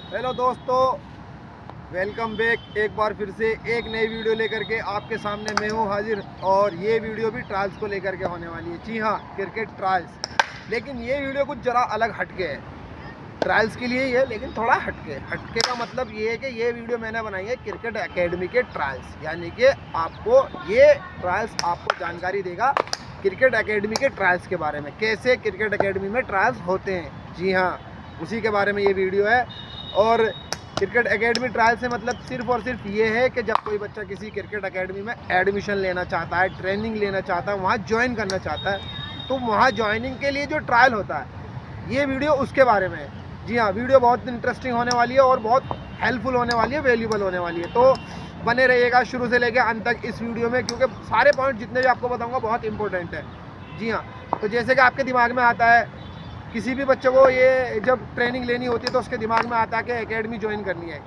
Hello दोस्तों, welcome back. एक बार फिर से एक नई वीडियो लेकर के आपके सामने मैं हूँ हाजिर। और ये वीडियो भी ट्रायल्स को लेकर के होने वाली है। जी हाँ, क्रिकेट ट्रायल्स। लेकिन ये वीडियो कुछ ज़रा अलग हटके है। ट्रायल्स के लिए ही है लेकिन थोड़ा हटके का मतलब ये है कि ये वीडियो मैंने बनाई है क्रिकेट एकेडमी के ट्रायल्स, यानी कि आपको ये ट्रायल्स आपको जानकारी देगा क्रिकेट एकेडमी के ट्रायल्स के बारे में, कैसे क्रिकेट एकेडमी में ट्रायल्स होते हैं। जी हाँ, उसी के बारे में ये वीडियो है। और क्रिकेट एकेडमी ट्रायल से मतलब सिर्फ और सिर्फ ये है कि जब कोई बच्चा किसी क्रिकेट एकेडमी में एडमिशन लेना चाहता है, ट्रेनिंग लेना चाहता है, वहाँ ज्वाइन करना चाहता है, तो वहाँ ज्वाइनिंग के लिए जो ट्रायल होता है, ये वीडियो उसके बारे में है। जी हाँ, वीडियो बहुत इंटरेस्टिंग होने वाली है और बहुत हेल्पफुल होने वाली है, वैल्यूबल होने वाली है। तो बने रहिएगा शुरू से लेकर अंत तक इस वीडियो में, क्योंकि सारे पॉइंट जितने भी आपको बताऊँगा बहुत इंपॉर्टेंट है। जी हाँ, तो जैसे कि आपके दिमाग में आता है, किसी भी बच्चे को ये जब ट्रेनिंग लेनी होती है तो उसके दिमाग में आता है कि एकेडमी ज्वाइन करनी है।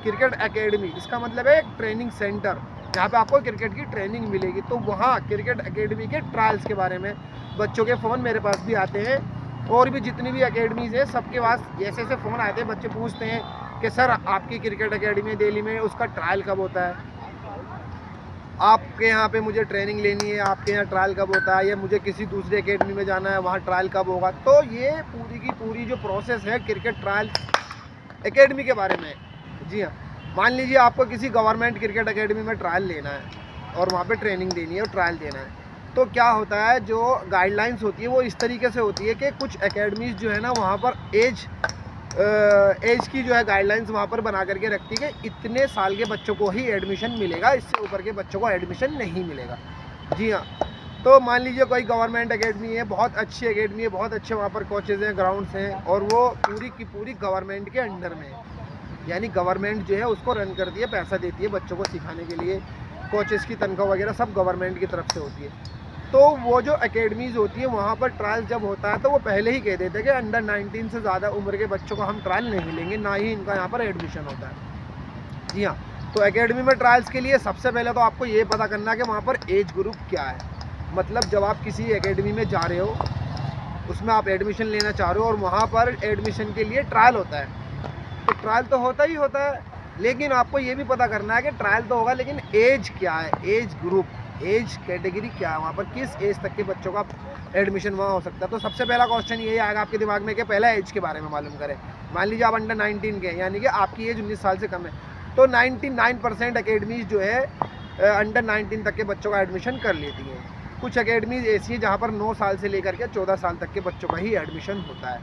क्रिकेट एकेडमी इसका मतलब है एक ट्रेनिंग सेंटर, जहाँ पे आपको क्रिकेट की ट्रेनिंग मिलेगी। तो वहाँ क्रिकेट एकेडमी के ट्रायल्स के बारे में बच्चों के फ़ोन मेरे पास भी आते हैं, और भी जितनी भी एकेडमीज़ है सबके पास ऐसे ऐसे फ़ोन आते हैं। बच्चे पूछते हैं कि सर आपकी क्रिकेट एकेडमी दिल्ली में, उसका ट्रायल कब होता है, आपके यहाँ पे मुझे ट्रेनिंग लेनी है, आपके यहाँ ट्रायल कब होता है, या मुझे किसी दूसरी एकेडमी में जाना है, वहाँ ट्रायल कब होगा। तो ये पूरी की पूरी जो प्रोसेस है क्रिकेट ट्रायल एकेडमी के बारे में। जी हाँ, मान लीजिए आपको किसी गवर्नमेंट क्रिकेट एकेडमी में ट्रायल लेना है और वहाँ पे ट्रेनिंग देनी है और ट्रायल देना है, तो क्या होता है, जो गाइडलाइंस होती है वो इस तरीके से होती है कि कुछ एकेडमीज़ जो है ना, वहाँ पर एज की जो है गाइडलाइंस वहाँ पर बना करके रखती है कि इतने साल के बच्चों को ही एडमिशन मिलेगा, इससे ऊपर के बच्चों को एडमिशन नहीं मिलेगा। जी हाँ, तो मान लीजिए कोई गवर्नमेंट एकेडमी है, बहुत अच्छी एकेडमी है, बहुत अच्छे वहाँ पर कोचेज़ हैं, ग्राउंड्स हैं, और वो पूरी की पूरी गवर्नमेंट के अंडर में है। यानी गवर्नमेंट जो है उसको रन करती है, पैसा देती है बच्चों को सिखाने के लिए, कोचेज़ की तनख्वाह वगैरह सब गवर्नमेंट की तरफ से होती है। तो वो जो एकेडमीज़ होती है वहाँ पर ट्रायल जब होता है तो वो पहले ही कह देते हैं कि अंडर 19 से ज़्यादा उम्र के बच्चों को हम ट्रायल नहीं लेंगे, ना ही इनका यहाँ पर एडमिशन होता है। जी हाँ, तो एकेडमी में ट्रायल्स के लिए सबसे पहले तो आपको ये पता करना है कि वहाँ पर एज ग्रुप क्या है। मतलब जब आप किसी एकेडमी में जा रहे हो, उसमें आप एडमिशन लेना चाह रहे हो और वहाँ पर एडमिशन के लिए ट्रायल होता है, तो ट्रायल तो होता ही होता है, लेकिन आपको ये भी पता करना है कि ट्रायल तो होगा लेकिन एज क्या है, एज ग्रुप, एज कैटेगरी क्या है, वहाँ पर किस एज तक के बच्चों का एडमिशन वहाँ हो सकता है। तो सबसे पहला क्वेश्चन यही आएगा आपके दिमाग में कि पहला एज के बारे में मालूम करें। मान लीजिए आप अंडर 19 के हैं, यानी कि आपकी एज 19 साल से कम है, तो 99% अकेडमीज़ जो है अंडर 19 तक के बच्चों का एडमिशन कर लेती हैं। कुछ अकेडमीज़ ऐसी है जहाँ पर 9 साल से लेकर के 14 साल तक के बच्चों का ही एडमिशन होता है।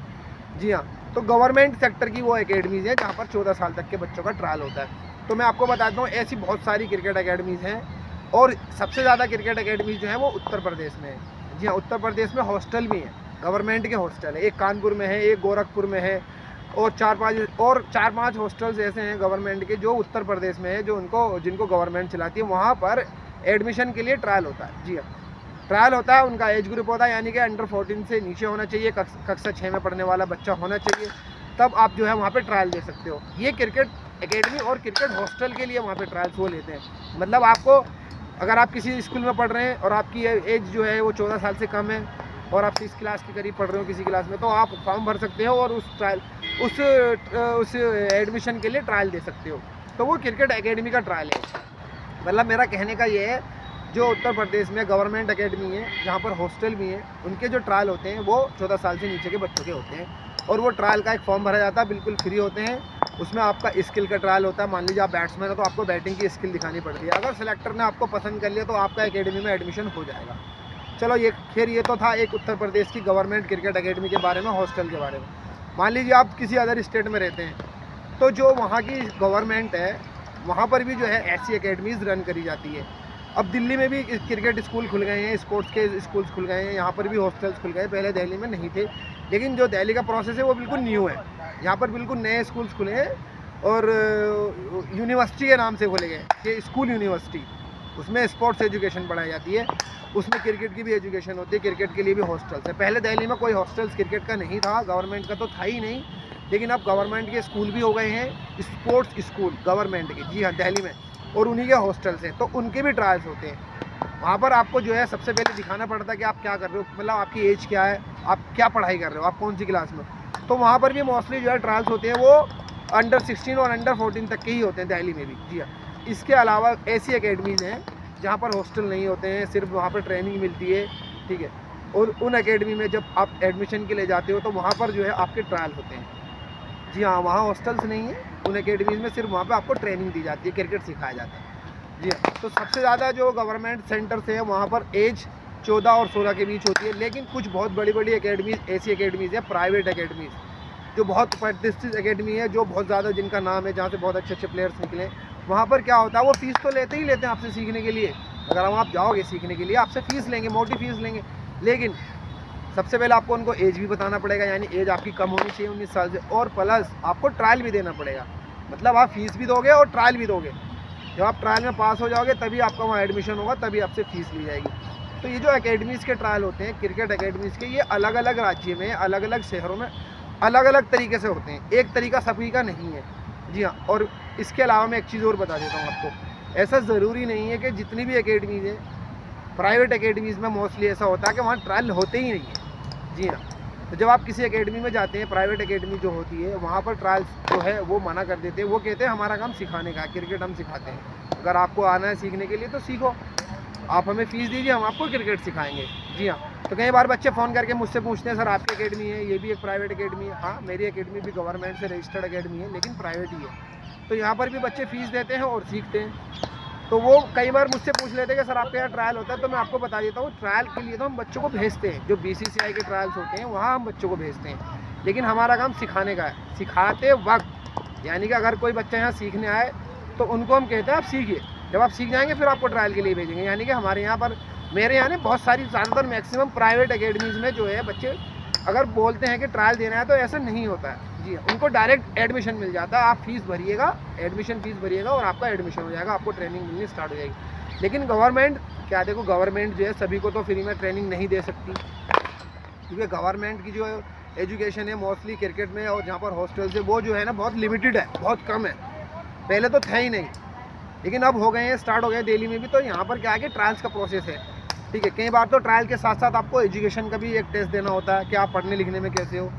जी हाँ, तो गवर्नमेंट सेक्टर की वो अकेडमीज़ हैं जहाँ पर 14 साल तक के बच्चों का ट्रायल होता है। तो मैं आपको बताता हूँ, ऐसी बहुत सारी क्रिकेट अकेडमीज़ हैं, और सबसे ज़्यादा क्रिकेट एकेडमीज जो है वो उत्तर प्रदेश में है। जी हाँ, उत्तर प्रदेश में हॉस्टल भी हैं, गवर्नमेंट के हॉस्टल है, एक कानपुर में है, एक गोरखपुर में है, और चार पाँच हॉस्टल्स ऐसे हैं गवर्नमेंट के जो उत्तर प्रदेश में है, जो जिनको गवर्नमेंट चलाती है। वहाँ पर एडमिशन के लिए ट्रायल होता है। जी हाँ, ट्रायल होता है, उनका एज ग्रुप होता है, यानी कि अंडर 14 से नीचे होना चाहिए, कक्षा 6 में पढ़ने वाला बच्चा होना चाहिए, तब आप जो है वहाँ पे ट्रायल दे सकते हो। ये क्रिकेट एकेडमी और क्रिकेट हॉस्टल के लिए वहाँ पे ट्रायल्स वो लेते हैं। मतलब आपको, अगर आप किसी स्कूल में पढ़ रहे हैं और आपकी एज जो है वो 14 साल से कम है और आप 30 क्लास के करीब पढ़ रहे हो किसी क्लास में, तो आप फॉर्म भर सकते हो और उस एडमिशन के लिए ट्रायल दे सकते हो। तो वो क्रिकेट एकेडमी का ट्रायल है। मतलब मेरा कहने का ये है, जो उत्तर प्रदेश में गवर्नमेंट एकेडमी है जहाँ पर हॉस्टल भी हैं, उनके जो ट्रायल होते हैं वो 14 साल से नीचे के बच्चों के होते हैं, और वो ट्रायल का एक फॉर्म भरा जाता है, बिल्कुल फ्री होते हैं। उसमें आपका स्किल का ट्रायल होता है। मान लीजिए आप बैट्समैन हो तो आपको बैटिंग की स्किल दिखानी पड़ती है। अगर सिलेक्टर ने आपको पसंद कर लिया तो आपका एकेडमी में एडमिशन हो जाएगा। चलो, ये तो था एक उत्तर प्रदेश की गवर्नमेंट क्रिकेट एकेडमी के बारे में, हॉस्टल के बारे में। मान लीजिए आप किसी अदर स्टेट में रहते हैं, तो जो वहाँ की गवर्नमेंट है वहाँ पर भी जो है ऐसी एकेडमीज़ रन करी जाती है। अब दिल्ली में भी क्रिकेट स्कूल खुल गए हैं, स्पोर्ट्स के स्कूल्स खुल गए हैं, यहाँ पर भी हॉस्टल्स खुल गए। पहले दिल्ली में नहीं थे, लेकिन जो दिल्ली का प्रोसेस है वो बिल्कुल न्यू है। यहाँ पर बिल्कुल नए स्कूल्स खुले हैं, और यूनिवर्सिटी के नाम से खोले गए, ये स्कूल यूनिवर्सिटी। उसमें स्पोर्ट्स एजुकेशन पढ़ाई जाती है, उसमें क्रिकेट की भी एजुकेशन होती है, क्रिकेट के लिए भी हॉस्टल्स है। पहले दिल्ली में कोई हॉस्टल्स क्रिकेट का नहीं था, गवर्नमेंट का तो था ही नहीं, लेकिन अब गवर्नमेंट के स्कूल भी हो गए हैं, स्पोर्ट्स स्कूल गवर्नमेंट के। जी हाँ, दिल्ली में, और उन्हीं के हॉस्टल्स हैं, तो उनके भी ट्रायल्स होते हैं। वहाँ पर आपको जो है सबसे पहले दिखाना पड़ता है कि आप क्या कर रहे हो, मतलब आपकी एज क्या है, आप क्या पढ़ाई कर रहे हो, आप कौन सी क्लास में। तो वहाँ पर भी मोस्टली जो है ट्रायल्स होते हैं वो अंडर 16 और अंडर 14 तक के ही होते हैं दिल्ली में भी। जी हाँ, इसके अलावा ऐसी एकेडमीज़ हैं जहाँ पर हॉस्टल नहीं होते हैं, सिर्फ वहाँ पर ट्रेनिंग मिलती है, ठीक है। और उन एकेडमी में जब आप एडमिशन के लिए जाते हो तो वहाँ पर जो है आपके ट्रायल होते हैं। जी हाँ, वहाँ हॉस्टल्स नहीं है, उन एकेडमीज़ में सिर्फ वहाँ पे आपको ट्रेनिंग दी जाती है, क्रिकेट सिखाया जाता है। जी हाँ, तो सबसे ज़्यादा जो गवर्नमेंट सेंटर्स हैं वहाँ पर एज 14 और 16 के बीच होती है, लेकिन कुछ बहुत बड़ी बड़ी एकेडमीज़ ऐसी एकेडमीज़ है, प्राइवेट एकेडमीज़, जो बहुत प्रतिष्ठित एकेडमी है, जो बहुत ज़्यादा जिनका नाम है, जहाँ से बहुत अच्छे अच्छे प्लेयर्स निकले। वहाँ पर क्या होता है, वो फ़ीस तो लेते ही लेते हैं आपसे सीखने के लिए। अगर आप जाओगे सीखने के लिए आपसे फ़ीस लेंगे, मोटी फ़ीस लेंगे, लेकिन सबसे पहले आपको उनको एज भी बताना पड़ेगा, यानी एज आपकी कम होनी चाहिए 19 साल से, और प्लस आपको ट्रायल भी देना पड़ेगा। मतलब आप फ़ीस भी दोगे और ट्रायल भी दोगे। जब आप ट्रायल में पास हो जाओगे तभी आपका वहाँ एडमिशन होगा, तभी आपसे फ़ीस ली जाएगी। तो ये जो एकेडमीज़ के ट्रायल होते हैं, क्रिकेट एकेडमीज़ के, ये अलग अलग राज्य में, अलग अलग शहरों में अलग अलग तरीके से होते हैं, एक तरीका सभी का नहीं है। जी हाँ, और इसके अलावा मैं एक चीज़ और बता देता हूँ आपको, ऐसा ज़रूरी नहीं है कि जितनी भी एकेडमीज़ हैं, प्राइवेट एकेडमीज़ में मोस्टली ऐसा होता है कि वहाँ ट्रायल होते ही नहीं है। जी हाँ, तो जब आप किसी एकेडमी में जाते हैं, प्राइवेट एकेडमी जो होती है, वहाँ पर ट्रायल्स जो है वो मना कर देते हैं। वो कहते हैं हमारा काम सिखाने का, क्रिकेट हम सिखाते हैं, अगर आपको आना है सीखने के लिए तो सीखो, आप हमें फ़ीस दीजिए, हम आपको क्रिकेट सिखाएंगे। जी हाँ, तो कई बार बच्चे फ़ोन करके मुझसे पूछते हैं, सर आपकी एकेडमी है, ये भी एक प्राइवेट एकेडमी है। हाँ, मेरी एकेडमी भी गवर्नमेंट से रजिस्टर्ड एकेडमी है, लेकिन प्राइवेट ही है। तो यहाँ पर भी बच्चे फ़ीस देते हैं और सीखते हैं। तो वो कई बार मुझसे पूछ लेते हैं कि सर आपके यहाँ ट्रायल होता है, तो मैं आपको बता देता हूँ, ट्रायल के लिए तो हम बच्चों को भेजते हैं, जो BCCI के ट्रायल्स होते हैं वहाँ हम बच्चों को भेजते हैं, लेकिन हमारा काम सिखाने का है। सिखाते वक्त यानी कि अगर कोई बच्चा यहाँ सीखने आए तो उनको हम कहते हैं आप सीखिए, जब आप सीख जाएंगे फिर आपको ट्रायल के लिए भेजेंगे। यानी कि हमारे यहाँ पर, मेरे यहाँ ने बहुत सारी, ज़्यादातर मैक्सिमम प्राइवेट एकेडमीज़ में जो है बच्चे अगर बोलते हैं कि ट्रायल देना है तो ऐसा नहीं होता है। जी, उनको डायरेक्ट एडमिशन मिल जाता है, आप फ़ीस भरिएगा, एडमिशन फ़ीस भरिएगा और आपका एडमिशन हो जाएगा, आपको ट्रेनिंग मिलनी स्टार्ट हो जाएगी। लेकिन गवर्नमेंट क्या, देखो गवर्नमेंट जो है सभी को तो फ्री में ट्रेनिंग नहीं दे सकती, क्योंकि गवर्नमेंट की जो एजुकेशन है मोस्टली क्रिकेट में और जहाँ पर हॉस्टल्स है वो जो है ना बहुत लिमिटेड है, बहुत कम है। पहले तो था ही नहीं, लेकिन अब हो गए हैं, स्टार्ट हो गए दिल्ली में भी। तो यहाँ पर क्या है कि ट्रायल्स का प्रोसेस है, ठीक है। कई बार तो ट्रायल के साथ साथ आपको एजुकेशन का भी एक टेस्ट देना होता है कि आप पढ़ने लिखने में कैसे हो,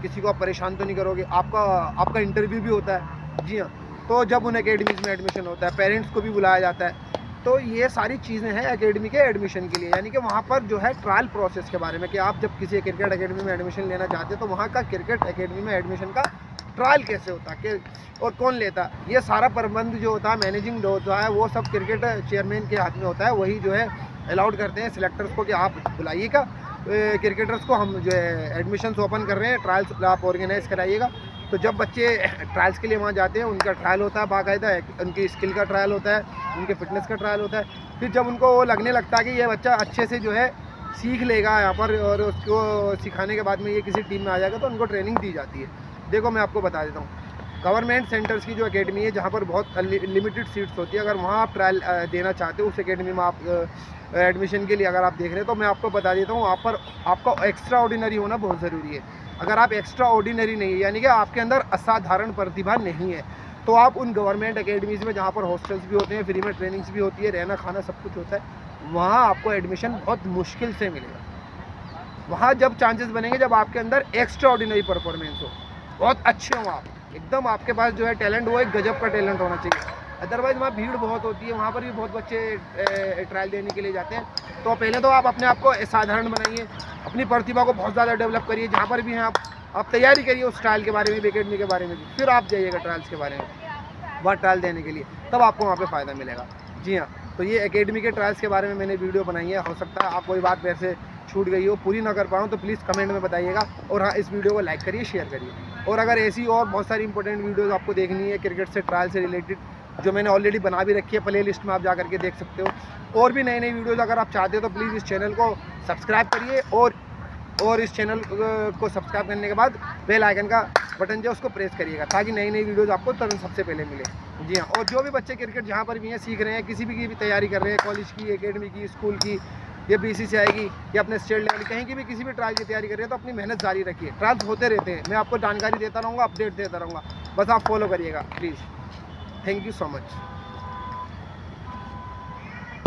किसी को आप परेशान तो नहीं करोगे। आपका इंटरव्यू भी होता है। जी हाँ, तो जब उन एकेडमीज़ में एडमिशन होता है, पेरेंट्स को भी बुलाया जाता है। तो ये सारी चीज़ें हैं एकेडमी के एडमिशन के लिए, यानी कि वहाँ पर जो है ट्रायल प्रोसेस के बारे में कि आप जब किसी क्रिकेट एकेडमी में एडमिशन लेना चाहते हैं तो वहाँ का क्रिकेट एकेडमी में एडमिशन का ट्रायल कैसे होता है और कौन लेता है, ये सारा प्रबंध जो होता है, मैनेजिंग जो होता है, वो सब क्रिकेट चेयरमैन के हाथ में होता है। वही जो है अलाउड करते हैं सिलेक्टर्स को कि आप बुलाइएगा क्रिकेटर्स को, हम जो है एडमिशन्स ओपन कर रहे हैं, ट्रायल्स आप ऑर्गेनाइज़ कराइएगा। तो जब बच्चे ट्रायल्स के लिए वहाँ जाते हैं, उनका ट्रायल होता है बाकायदा, उनकी स्किल का ट्रायल होता है, उनके फिटनेस का ट्रायल होता है। फिर जब उनको वो लगने लगता है कि ये बच्चा अच्छे से जो है सीख लेगा यहाँ पर और उसको सिखाने के बाद में ये किसी टीम में आ जाएगा, तो उनको ट्रेनिंग दी जाती है। देखो मैं आपको बता देता हूँ, गवर्नमेंट सेंटर्स की जो एकेडमी है जहाँ पर बहुत लिमिटेड सीट्स होती है, अगर वहाँ आप ट्रायल देना चाहते हो उस एकेडमी में आप एडमिशन के लिए अगर आप देख रहे हैं, तो मैं आपको बता देता हूँ, आप पर आपका एक्स्ट्रा ऑर्डिनरी होना बहुत ज़रूरी है। अगर आप एक्स्ट्रा ऑर्डिनरी नहीं है, यानी कि आपके अंदर असाधारण प्रतिभा नहीं है, तो आप उन गवर्नमेंट एकेडमीज़ में जहाँ पर हॉस्टल्स भी होते हैं, फ्री में ट्रेनिंग्स भी होती है, रहना खाना सब कुछ होता है, वहाँ आपको एडमिशन बहुत मुश्किल से मिलेगा। वहाँ जब चांसेस बनेंगे जब आपके अंदर एक्स्ट्रा ऑर्डिनरी परफॉर्मेंस हो, बहुत अच्छे हो आप, एकदम आपके पास जो है टैलेंट, वो एक गजब का टैलेंट होना चाहिए। अदरवाइज़ वहाँ भीड़ बहुत होती है, वहाँ पर भी बहुत बच्चे ट्रायल देने के लिए जाते हैं। तो पहले तो आप अपने आप को साधारण बनाइए, अपनी प्रतिभा को बहुत ज़्यादा डेवलप करिए, जहाँ पर भी हैं आप तैयारी करिए उस ट्रायल के बारे में भी, एकेडमी के बारे में भी, फिर आप जाइएगा ट्रायल्स के बारे में, वहाँ ट्रायल देने के लिए, तब आपको वहाँ पे फ़ायदा मिलेगा। जी हाँ, तो ये एकेडमी के ट्रायल्स के बारे में मैंने वीडियो बनाई है। हो सकता है आप कोई बात मेरे से छूट गई हो, पूरी ना कर पाऊँ, तो प्लीज़ कमेंट में बताइएगा। और हाँ, इस वीडियो को लाइक करिए, शेयर करिए। और अगर ऐसी और बहुत सारी इंपॉर्टेंट वीडियोज़ आपको देखनी है क्रिकेट से, ट्रायल से रिलेटेड, जो मैंने ऑलरेडी बना भी रखी है, प्ले लिस्ट में आप जा करके देख सकते हो। और भी नई नई वीडियोज़ अगर आप चाहते हो तो प्लीज़ इस चैनल को सब्सक्राइब करिए, और इस चैनल को सब्सक्राइब करने के बाद बेल आइकन का बटन जो उसको प्रेस करिएगा, ताकि नई नई वीडियोज़ आपको तुरंत सबसे पहले मिले। जी हाँ, और जो भी बच्चे क्रिकेट जहाँ पर भी हैं, सीख रहे हैं, किसी भी की भी तैयारी कर रहे हैं, कॉलेज की, एकेडमी की, स्कूल की, या BCCI की, या अपने स्टेट लेवल, कहीं की भी किसी भी ट्रायल की तैयारी कर रहे हैं, तो अपनी मेहनत जारी रखिए। ट्रायल्स होते रहते हैं, मैं आपको जानकारी देता रहूँगा, अपडेट देता रहूँगा, बस आप फॉलो करिएगा please. Thank you so much.